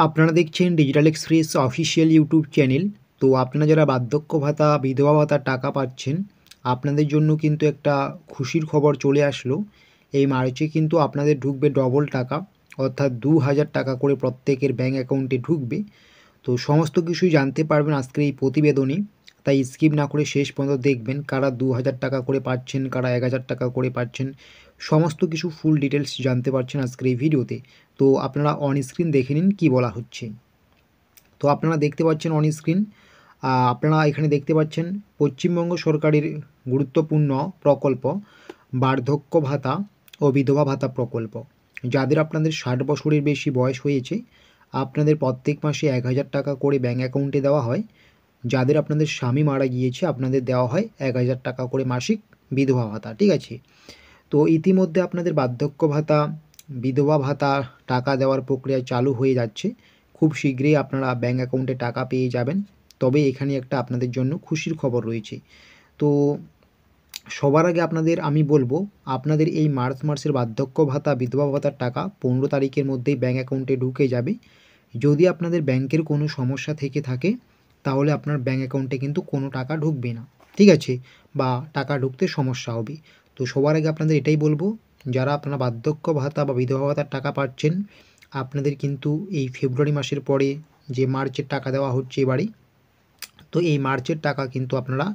আপনারা দেখছেন digital express official YouTube channel. তো আপনারা যারা বার্ধক্য ভাতা, বিধবা ভাতার টাকা পাচ্ছেন, আপনাদের জন্য কিন্তু একটা খুশির খবর চলে আসলো। এই মার্চে কিন্তু আপনাদের ঢুকবে ডবল টাকা, অর্থাৎ ২,০০০ টাকা করে প্রত্যেকের ব্যাঙ্ক অ্যাকাউন্টে ঢুকবে। তো সমস্ত কিছুই জানতে পারবেন আজকের এই প্রতিবেদনে, তাই স্কিপ না করে শেষ পর্যন্ত দেখবেন কারা ২,০০০ টাকা করে পাচ্ছেন, কারা ১,০০০ টাকা করে পাচ্ছেন, সমস্ত কিছু ফুল ডিটেলস জানতে পারছেন আজকের এই ভিডিওতে। তো আপনারা অন স্ক্রিন দেখে নিন কী বলা হচ্ছে। তো আপনারা দেখতে পাচ্ছেন অন স্ক্রিন, আপনারা এখানে দেখতে পাচ্ছেন পশ্চিমবঙ্গ সরকারের গুরুত্বপূর্ণ প্রকল্প বার্ধক্য ভাতা ও বিধবা ভাতা প্রকল্প। যাদের আপনাদের ৬০ বছরের বেশি বয়স হয়েছে, আপনাদের প্রত্যেক মাসে ১,০০০ টাকা করে ব্যাঙ্ক অ্যাকাউন্টে দেওয়া হয়। যাদের আপনাদের স্বামী মারা গিয়েছে, আপনাদের দেওয়া হয় ১,০০০ টাকা করে মাসিক বিধবা ভাতা, ঠিক আছে। তো ইতিমধ্যে আপনাদের বার্ধক্য ভাতা, বিধবা ভাতা টাকা দেওয়ার প্রক্রিয়া চালু হয়ে যাচ্ছে। খুব শীঘ্রই আপনারা ব্যাঙ্ক অ্যাকাউন্টে টাকা পেয়ে যাবেন। তবে এখানে একটা আপনাদের জন্য খুশির খবর রয়েছে। তো সবার আগে আপনাদের আমি বলবো, আপনাদের এই মার্চ মাসের বার্ধক্য ভাতা, বিধবা ভাতার টাকা ১৫ তারিখের মধ্যেই ব্যাঙ্ক অ্যাকাউন্টে ঢুকে যাবে। যদি আপনাদের ব্যাংকের কোনো সমস্যা থেকে থাকে, তাহলে আপনার ব্যাঙ্ক অ্যাকাউন্টে কিন্তু কোনো টাকা ঢুকবে না, ঠিক আছে, বা টাকা ঢুকতে সমস্যা হবে। তো সবার আগে আপনাদের এটাই বলবো, যারা আপনারা বার্ধক্য ভাতা বা বিধবা ভাতার টাকা পাচ্ছেন, আপনাদের কিন্তু এই ফেব্রুয়ারি মাসের পরে যে মার্চের টাকা দেওয়া হচ্ছে এবারে, তো এই মার্চের টাকা কিন্তু আপনারা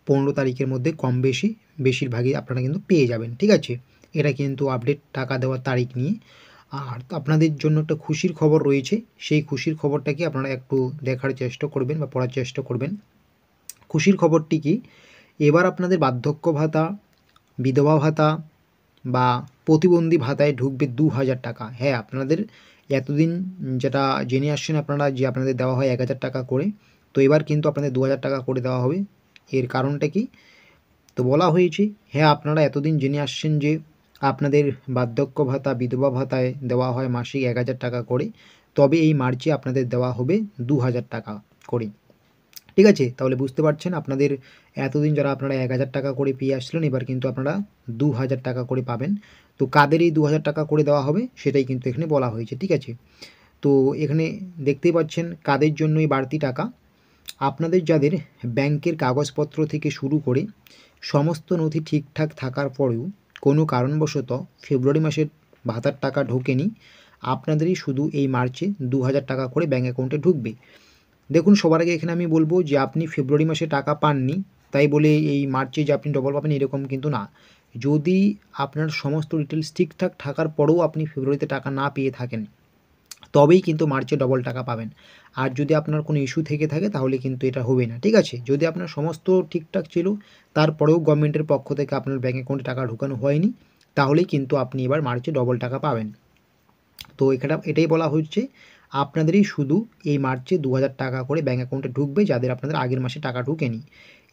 ১৫ তারিখের মধ্যে কম বেশি বেশিরভাগই আপনারা কিন্তু পেয়ে যাবেন, ঠিক আছে। এটা কিন্তু আপডেট টাকা দেওয়ার তারিখ নিয়ে। আর আপনাদের জন্য একটা খুশির খবর রয়েছে, সেই খুশির খবরটাকে আপনারা একটু দেখার চেষ্টা করবেন বা পড়ার চেষ্টা করবেন। খুশির খবরটি কি, এবার আপনাদের বার্ধক্য ভাতা, বিধবা ভাতা বা প্রতিবন্ধী ভাতায় ঢুকবে ২,০০০ টাকা। হ্যাঁ, আপনাদের এতদিন যেটা জেনে আসছেন আপনারা যে আপনাদের দেওয়া হয় ১,০০০ টাকা করে, তো এবার কিন্তু আপনাদের ২,০০০ টাকা করে দেওয়া হবে। এর কারণটা কি? তো বলা হয়েছে, হ্যাঁ, আপনারা এতদিন জেনে আসছেন যে আপনাদের বার্ধক্য ভাতা, বিধবা ভাতায় দেওয়া হয় মাসিক ১,০০০ টাকা করে, তবে এই মার্চে আপনাদের দেওয়া হবে ২,০০০ টাকা করে, ঠিক আছে। তাহলে বুঝতে পারছেন, আপনাদের এতদিন যারা আপনারা ১,০০০ টাকা করে পেয়ে আসছিলেন, এবার কিন্তু আপনারা ২,০০০ টাকা করে পাবেন। তো কাদের এই ২,০০০ টাকা করে দেওয়া হবে সেটাই কিন্তু এখানে বলা হয়েছে, ঠিক আছে। তো এখানে দেখতেই পাচ্ছেন কাদের জন্য এই বাড়তি টাকা। আপনাদের যাদের ব্যাংকের কাগজপত্র থেকে শুরু করে সমস্ত নথি ঠিকঠাক থাকার পরেও কোনো কারণবশত ফেব্রুয়ারি মাসের ভাতার টাকা ঢোকেনি, আপনাদেরই শুধু এই মার্চে ২,০০০ টাকা করে ব্যাঙ্ক অ্যাকাউন্টে ঢুকবে। দেখুন, সবার আগে এখানে আমি বলবো যে আপনি ফেব্রুয়ারি মাসে টাকা পাননি, তাই বলে এই মার্চে যে আপনি ডবল পাবেন এরকম কিন্তু না। যদি আপনার সমস্ত ডিটেলস ঠিকঠাক থাকার পরেও আপনি ফেব্রুয়ারিতে টাকা না পেয়ে থাকেন, তবেই কিন্তু মার্চে ডবল টাকা পাবেন। আর যদি আপনার কোনো ইস্যু থেকে থাকে তাহলে কিন্তু এটা হবে না, ঠিক আছে। যদি আপনার সমস্ত ঠিকঠাক ছিল, তারপরেও গভর্নমেন্টের পক্ষ থেকে আপনার ব্যাঙ্ক অ্যাকাউন্টে টাকা ঢোকানো হয়নি, তাহলেই কিন্তু আপনি এবার মার্চে ডবল টাকা পাবেন। তো এটাই বলা হচ্ছে, আপনাদেরই শুধু এই মার্চে ২,০০০ টাকা করে ব্যাঙ্ক অ্যাকাউন্টে ঢুকবে যাদের আপনাদের আগের মাসে টাকা ঢুকেনি।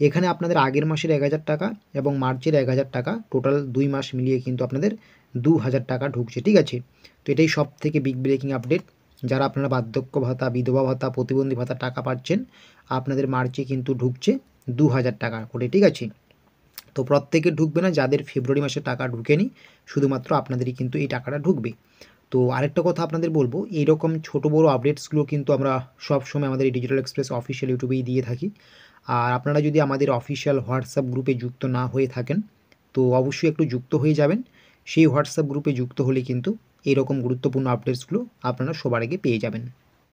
এখানে আপনাদের আগের মাসের ১,০০০ টাকা এবং মার্চের ১,০০০ টাকা, টোটাল ২ মাস মিলিয়ে কিন্তু আপনাদের ২,০০০ টাকা ঢুকছে, ঠিক আছে। তো এটাই সবথেকে বিগ ব্রেকিং আপডেট। যারা আপনারা বার্ধক্য ভাতা, বিধবা ভাতা, প্রতিবন্ধী ভাতা টাকা পাচ্ছেন, আপনাদের মার্চে কিন্তু ঢুকছে ২,০০০ টাকা করে, ঠিক আছে। তো প্রত্যেকের ঢুকবে না, যাদের ফেব্রুয়ারি মাসে টাকা ঢুকেনি শুধুমাত্র আপনাদেরই কিন্তু এই টাকাটা ঢুকবে। তো আরেকটা কথা আপনাদের বলবো, এইরকম ছোটো বড়ো আপডেটসগুলো কিন্তু আমরা সবসময় আমাদের এই ডিজিটাল এক্সপ্রেস অফিসিয়াল ইউটিউবেই দিয়ে থাকি। আর আপনারা যদি আমাদের অফিসিয়াল হোয়াটসঅ্যাপ গ্রুপে যুক্ত না হয়ে থাকেন, তো অবশ্যই একটু যুক্ত হয়ে যাবেন। সেই হোয়াটসঅ্যাপ গ্রুপে যুক্ত হলে কিন্তু এরকম গুরুত্বপূর্ণ আপডেটসগুলো আপনারা সবার আগে পেয়ে যাবেন।